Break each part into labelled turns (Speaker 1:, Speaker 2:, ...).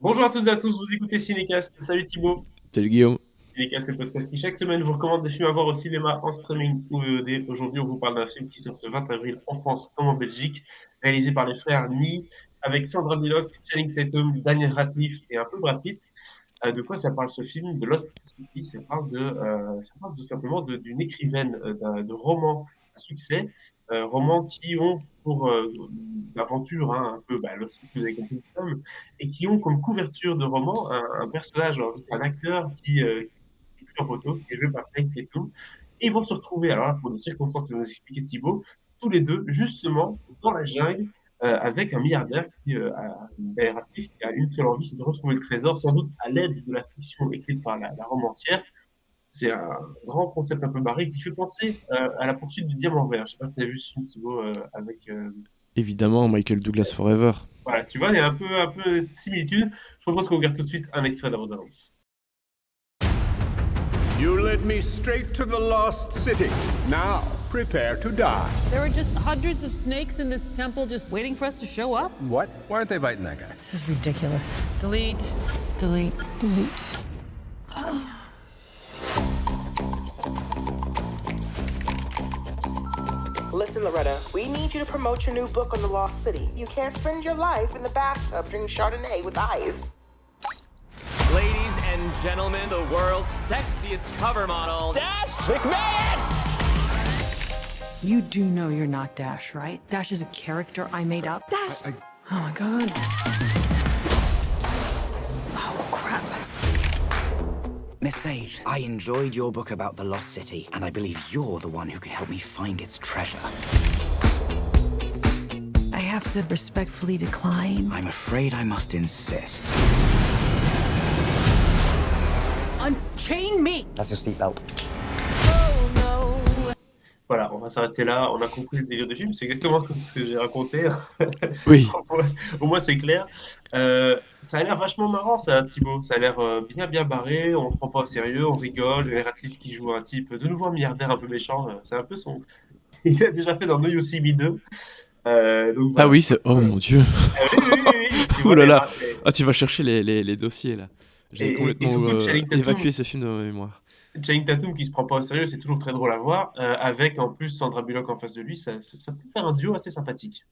Speaker 1: Bonjour à toutes et à tous, vous écoutez Cinécast. Salut Thibaut.
Speaker 2: Salut Guillaume.
Speaker 1: Cinécast, c'est le podcast qui chaque semaine vous recommande des films à voir au cinéma, en streaming ou VOD. Aujourd'hui, on vous parle d'un film qui sort ce 20 avril en France comme en Belgique, réalisé par les frères Ni, avec Sandra Bullock, Channing Tatum, Daniel Radcliffe et un peu Brad Pitt. De quoi ça parle ce film? De Lost City. Ça parle tout simplement d'une écrivaine de romans à succès, romans qui ont pour aventure, hein, un peu Lost City, vous avez compris le thème, et qui ont comme couverture de roman un personnage, un acteur qui est pris en photo, qui est joué par Channing Tatum. Et ils vont se retrouver, alors là, pour des circonstances que nous expliquait Thibaut, tous les deux, justement, dans la jungle, avec un milliardaire Daniel Radcliffe, qui a une seule envie, c'est de retrouver le trésor, sans doute à l'aide de la fiction écrite par la romancière. C'est un grand concept un peu barré qui fait penser à la poursuite du diamant vert. Je sais pas si tu as vu ce film, Thibaut, avec.
Speaker 2: Évidemment, Michael Douglas Forever.
Speaker 1: Voilà, tu vois, il y a un peu de similitude. Je propose qu'on regarde tout de suite un extrait de la bande-annonce.
Speaker 3: You led me straight to the lost city. Now, prepare to die.
Speaker 4: There were just hundreds of snakes in this temple just waiting for us to show up.
Speaker 3: What? Why aren't they biting that guy?
Speaker 4: This is ridiculous. Delete. Delete. Delete.
Speaker 5: Listen, Loretta, we need you to promote your new book on the Lost City. You can't spend your life in the bathtub drinking Chardonnay with ice.
Speaker 6: Ladies and gentlemen, the world's sexiest cover model, Dash McMahon!
Speaker 4: You do know you're not Dash, right? Dash is a character I made up. Dash! Oh my god. Oh crap.
Speaker 7: Miss Sage, I enjoyed your book about the Lost City, and I believe you're the one who can help me find its treasure.
Speaker 4: I have to respectfully decline.
Speaker 7: I'm afraid I must insist.
Speaker 4: Unchain me!
Speaker 8: That's your seatbelt.
Speaker 1: Voilà, on va s'arrêter là. On a compris le délire du film. C'est exactement comme ce que j'ai raconté.
Speaker 2: Oui.
Speaker 1: Au moins, c'est clair. Ça a l'air vachement marrant, ça, Thibaut. Ça a l'air bien barré. On ne prend pas au sérieux. On rigole. Et Radcliffe qui joue un type, de nouveau un milliardaire un peu méchant. C'est un peu son. Il a déjà fait dans No You See Me 2. Donc
Speaker 2: Ah
Speaker 1: voilà.
Speaker 2: oui, c'est... Oh mon Dieu.
Speaker 1: Oui. Tu
Speaker 2: Oh
Speaker 1: vois,
Speaker 2: là là. Ah, tu vas chercher les dossiers, là. J'avais
Speaker 1: et
Speaker 2: complètement
Speaker 1: surtout,
Speaker 2: évacué ce film de ma mémoire.
Speaker 1: Channing Tatum qui se prend pas au sérieux, c'est toujours très drôle à voir. Avec en plus Sandra Bullock en face de lui, ça peut faire un duo assez sympathique.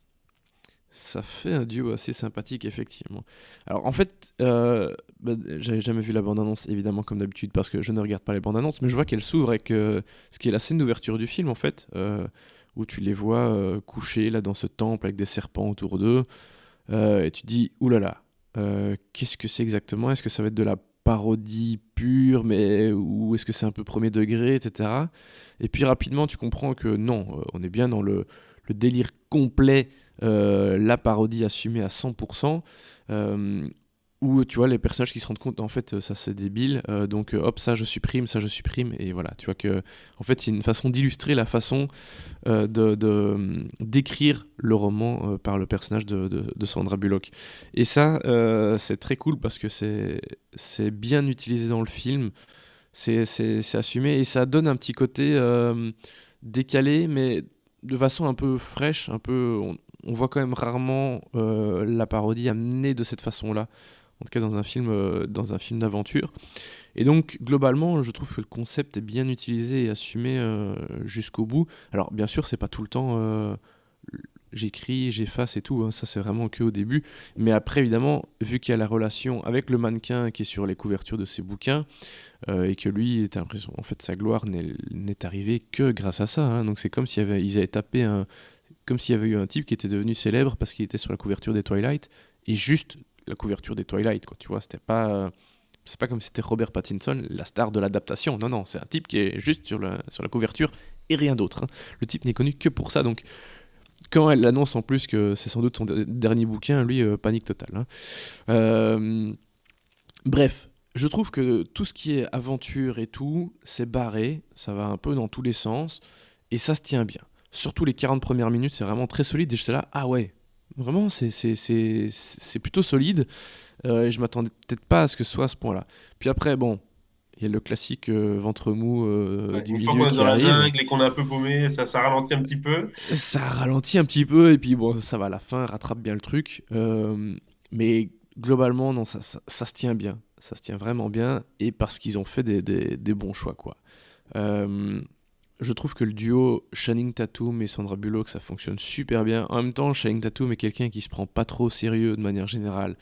Speaker 2: Ça fait un duo assez sympathique, effectivement. Alors, en fait, j'avais jamais vu la bande-annonce, évidemment, comme d'habitude, parce que je ne regarde pas les bandes-annonces, mais je vois qu'elle s'ouvre avec ce qui est la scène d'ouverture du film, en fait, où tu les vois couchés, là, dans ce temple, avec des serpents autour d'eux, et tu te dis, oulala, qu'est-ce que c'est exactement? Est-ce que ça va être de la parodie pure, mais ou est-ce que c'est un peu premier degré, etc. Et puis rapidement, tu comprends que non, on est bien dans le délire complet, la parodie assumée à 100%, où tu vois les personnages qui se rendent compte en fait ça c'est débile, donc hop ça je supprime, et voilà, tu vois que en fait c'est une façon d'illustrer la façon d'écrire le roman par le personnage de Sandra Bullock. Et ça c'est très cool parce que c'est bien utilisé dans le film, c'est assumé et ça donne un petit côté décalé, mais de façon un peu fraîche, un peu. On voit quand même rarement la parodie amenée de cette façon-là, en tout cas dans un film d'aventure. Et donc globalement, je trouve que le concept est bien utilisé et assumé jusqu'au bout. Alors bien sûr, c'est pas tout le temps. J'écris, j'efface et tout, hein, ça c'est vraiment que au début. Mais après, évidemment, vu qu'il y a la relation avec le mannequin qui est sur les couvertures de ses bouquins, et que lui, t'as l'impression, en fait, sa gloire n'est arrivée que grâce à ça, hein. Donc c'est comme ils avaient tapé comme s'il y avait eu un type qui était devenu célèbre parce qu'il était sur la couverture des Twilight, et juste la couverture des Twilight, quoi, tu vois, c'est pas comme si c'était Robert Pattinson, la star de l'adaptation. Non, c'est un type qui est juste sur la couverture et rien d'autre, hein. Le type n'est connu que pour ça, donc quand elle annonce en plus que c'est sans doute son dernier bouquin, lui, panique totale, hein. Bref, je trouve que tout ce qui est aventure et tout, c'est barré, ça va un peu dans tous les sens, et ça se tient bien. Surtout les 40 premières minutes, c'est vraiment très solide, et j'étais là, ah ouais, vraiment, c'est plutôt solide, et je m'attendais peut-être pas à ce que ce soit à ce point-là. Puis après, bon, il y a le classique ventre mou
Speaker 1: Ouais,
Speaker 2: du
Speaker 1: une fois
Speaker 2: milieu
Speaker 1: qu'on est
Speaker 2: qui
Speaker 1: dans la
Speaker 2: arrive.
Speaker 1: jungle et qu'on est un peu paumé, ça ralentit un petit peu.
Speaker 2: Ça ralentit un petit peu, et puis bon, ça va, à la fin, rattrape bien le truc. Mais globalement, non, ça se tient bien. Ça se tient vraiment bien, et parce qu'ils ont fait des bons choix, quoi. Euh, je trouve que le duo Channing Tatum et Sandra Bullock, ça fonctionne super bien. En même temps, Channing Tatum est quelqu'un qui se prend pas trop au sérieux de manière générale.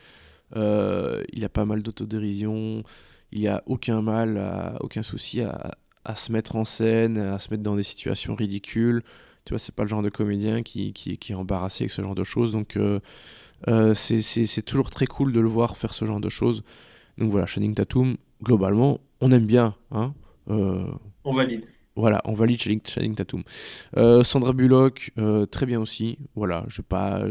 Speaker 2: Il a pas mal d'autodérision, il a aucun souci à se mettre en scène, à se mettre dans des situations ridicules. Tu vois, c'est pas le genre de comédien qui est embarrassé avec ce genre de choses. Donc, c'est toujours très cool de le voir faire ce genre de choses. Donc voilà, Channing Tatum, globalement, on aime bien, hein. Euh,
Speaker 1: On valide.
Speaker 2: voilà, on valide Channing Tatum. Sandra Bullock, très bien aussi. Voilà, je vais pas,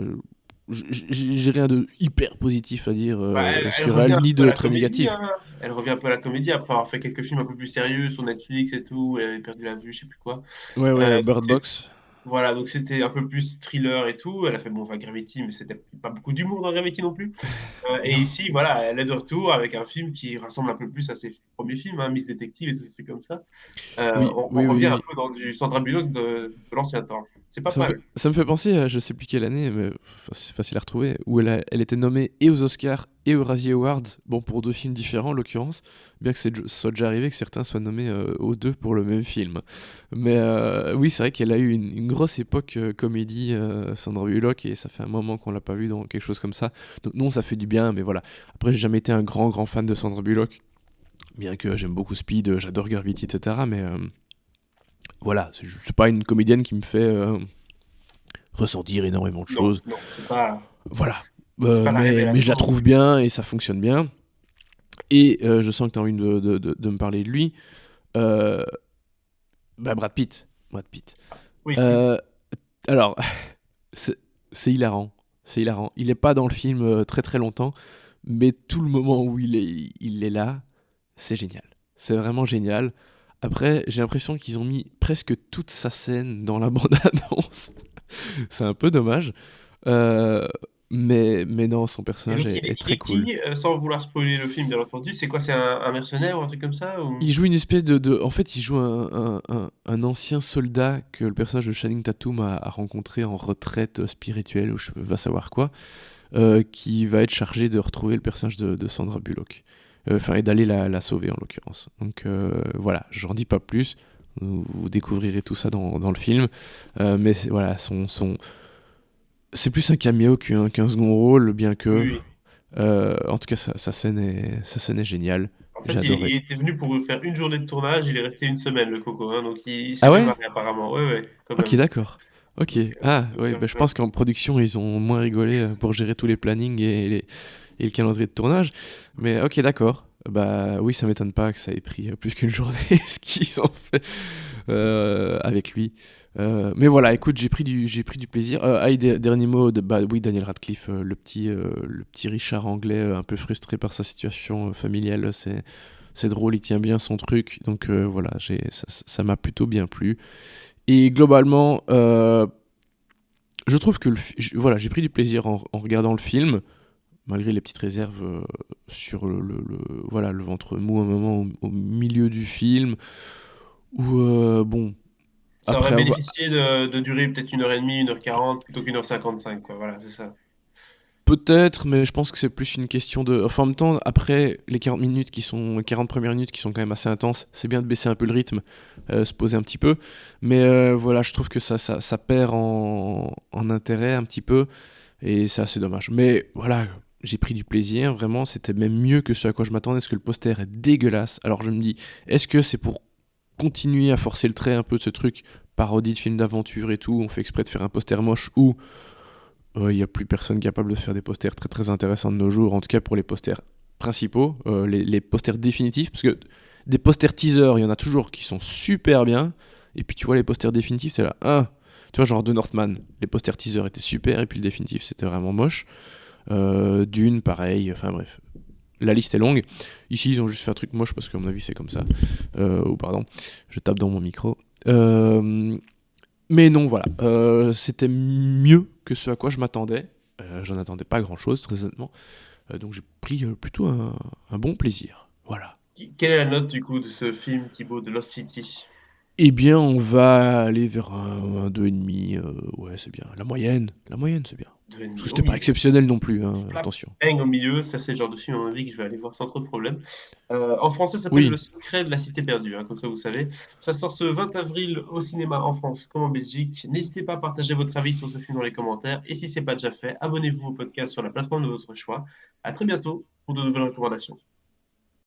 Speaker 2: j'ai rien de hyper positif à dire
Speaker 1: Bah, elle
Speaker 2: sur
Speaker 1: revient
Speaker 2: elle,
Speaker 1: un
Speaker 2: ni
Speaker 1: peu à
Speaker 2: de
Speaker 1: la
Speaker 2: très
Speaker 1: comédie,
Speaker 2: négatif.
Speaker 1: hein. Elle revient un peu à la comédie après avoir fait quelques films un peu plus sérieux sur Netflix et tout. Elle avait perdu la vue, je sais plus quoi.
Speaker 2: Ouais, ouais,
Speaker 1: Donc
Speaker 2: Bird Box.
Speaker 1: voilà, donc c'était un peu plus thriller et tout. Elle a fait bon, enfin Gravity, mais c'était pas beaucoup d'humour dans Gravity non plus. Et
Speaker 2: Non.
Speaker 1: ici, voilà, elle est de retour avec un film qui ressemble un peu plus à ses premiers films, hein, Miss Detective et tout, c'est comme ça.
Speaker 2: Oui,
Speaker 1: On
Speaker 2: oui, oui,
Speaker 1: revient un
Speaker 2: oui.
Speaker 1: peu dans du Sandra Bullock de l'ancien temps. C'est pas mal.
Speaker 2: Ça me fait penser à je sais plus quelle année, mais c'est facile à retrouver, où elle était nommée et aux Oscars et aux Razzie Awards, bon, pour deux films différents en l'occurrence, bien que soit déjà arrivé que certains soient nommés aux deux pour le même film. Mais oui, c'est vrai qu'elle a eu une grosse époque comédie, Sandra Bullock, et ça fait un moment qu'on l'a pas vue dans quelque chose comme ça. Donc non, ça fait du bien, mais voilà. Après, j'ai jamais été un grand fan de Sandra Bullock, bien que j'aime beaucoup Speed, j'adore Gravity, etc. Mais voilà, c'est pas une comédienne qui me fait ressentir énormément de
Speaker 1: Non,
Speaker 2: choses.
Speaker 1: non,
Speaker 2: Voilà.
Speaker 1: c'est pas la
Speaker 2: Mais je
Speaker 1: révélation
Speaker 2: la
Speaker 1: non
Speaker 2: trouve
Speaker 1: plus.
Speaker 2: bien et ça fonctionne bien. Et je sens que tu as envie de me parler de lui. Euh, bah, Brad Pitt. Brad Pitt.
Speaker 1: Oui,
Speaker 2: Euh, alors, c'est c'est hilarant. C'est hilarant. Il est pas dans le film très très longtemps, mais tout le moment où il est là, c'est génial. C'est vraiment génial. Après, j'ai l'impression qu'ils ont mis presque toute sa scène dans la bande-annonce. C'est un peu dommage. Euh, mais non, son
Speaker 1: et
Speaker 2: personnage
Speaker 1: donc
Speaker 2: est
Speaker 1: il
Speaker 2: très
Speaker 1: est
Speaker 2: cool.
Speaker 1: qui, sans vouloir spoiler le film bien entendu, c'est quoi? C'est un mercenaire ou un truc comme ça ou?
Speaker 2: Il joue une espèce en fait, il joue un ancien soldat que le personnage de Channing Tatum a rencontré en retraite spirituelle, ou je va savoir quoi, qui va être chargé de retrouver le personnage de Sandra Bullock. Enfin, et d'aller la sauver en l'occurrence. Donc voilà, j'en dis pas plus. Vous découvrirez tout ça dans le film. Mais voilà, c'est plus un caméo qu'un second rôle, bien
Speaker 1: Oui,
Speaker 2: que.
Speaker 1: oui.
Speaker 2: En tout cas, sa scène est géniale.
Speaker 1: En
Speaker 2: J'ai
Speaker 1: fait,
Speaker 2: adoré.
Speaker 1: il était venu pour faire une journée de tournage, il est resté une semaine, le coco, hein, donc il s'est
Speaker 2: Ah
Speaker 1: bien
Speaker 2: ouais?
Speaker 1: marré apparemment. Ouais, ouais, quand
Speaker 2: Ok,
Speaker 1: même.
Speaker 2: d'accord. Ok.
Speaker 1: Donc,
Speaker 2: Ah, ouais,
Speaker 1: aucun
Speaker 2: bah, je
Speaker 1: problème.
Speaker 2: pense qu'en production, ils ont moins rigolé pour gérer tous les plannings et le calendrier de tournage. Mais ok, d'accord. Bah oui, ça m'étonne pas que ça ait pris plus qu'une journée, ce qu'ils ont fait avec lui. Mais voilà, écoute, j'ai pris du plaisir. Dernier mot, bah oui, Daniel Radcliffe, le petit Richard anglais, un peu frustré par sa situation familiale, c'est drôle, il tient bien son truc. Donc voilà, ça m'a plutôt bien plu. Et globalement, je trouve que voilà, j'ai pris du plaisir en regardant le film, malgré les petites réserves sur voilà, le ventre mou un moment au milieu du film, où, bon,
Speaker 1: Ça aurait
Speaker 2: après avoir.
Speaker 1: bénéficié de durer peut-être 1h30, 1h40 plutôt qu'1h55, quoi. Voilà, c'est ça.
Speaker 2: Peut-être, mais je pense que c'est plus une question de. Enfin, en même temps, après les 40 premières minutes qui sont quand même assez intenses, c'est bien de baisser un peu le rythme, se poser un petit peu. Mais voilà, je trouve que ça perd en intérêt un petit peu, et c'est assez dommage. Mais voilà, j'ai pris du plaisir, vraiment, c'était même mieux que ce à quoi je m'attendais, parce que le poster est dégueulasse. Alors je me dis, est-ce que c'est pour continuer à forcer le trait un peu de ce truc parodie de film d'aventure et tout, on fait exprès de faire un poster moche, ou il n'y a plus personne capable de faire des posters très très intéressants de nos jours, en tout cas pour les posters principaux, les posters définitifs, parce que des posters teaser, il y en a toujours qui sont super bien, et puis tu vois les posters définitifs, c'est là, tu vois, genre de Northman, les posters teaser étaient super, et puis le définitif c'était vraiment moche. Dune, pareil, enfin bref. La liste est longue. Ici, ils ont juste fait un truc moche parce qu'à mon avis, c'est comme ça. Oh, pardon, je tape dans mon micro. Mais non, voilà. C'était mieux que ce à quoi je m'attendais. J'en attendais pas grand-chose, très honnêtement. Donc j'ai pris plutôt un bon plaisir. Voilà.
Speaker 1: Quelle est la note du coup de ce film, Thibaut, de Lost City?
Speaker 2: Eh bien, on va aller vers un 2,5. Ouais, c'est bien. La moyenne, c'est bien.
Speaker 1: 2,5 au
Speaker 2: C'était pas
Speaker 1: milieu.
Speaker 2: exceptionnel non plus, hein,
Speaker 1: Flap
Speaker 2: attention.
Speaker 1: Bang au milieu, ça c'est le genre de film à mon avis que je vais aller voir sans trop de problème. En français, ça s'appelle Le
Speaker 2: Oui,
Speaker 1: secret de la cité perdue, hein, comme ça vous savez. Ça sort ce 20 avril au cinéma en France comme en Belgique. N'hésitez pas à partager votre avis sur ce film dans les commentaires. Et si c'est pas déjà fait, abonnez-vous au podcast sur la plateforme de votre choix. À très bientôt pour de nouvelles recommandations.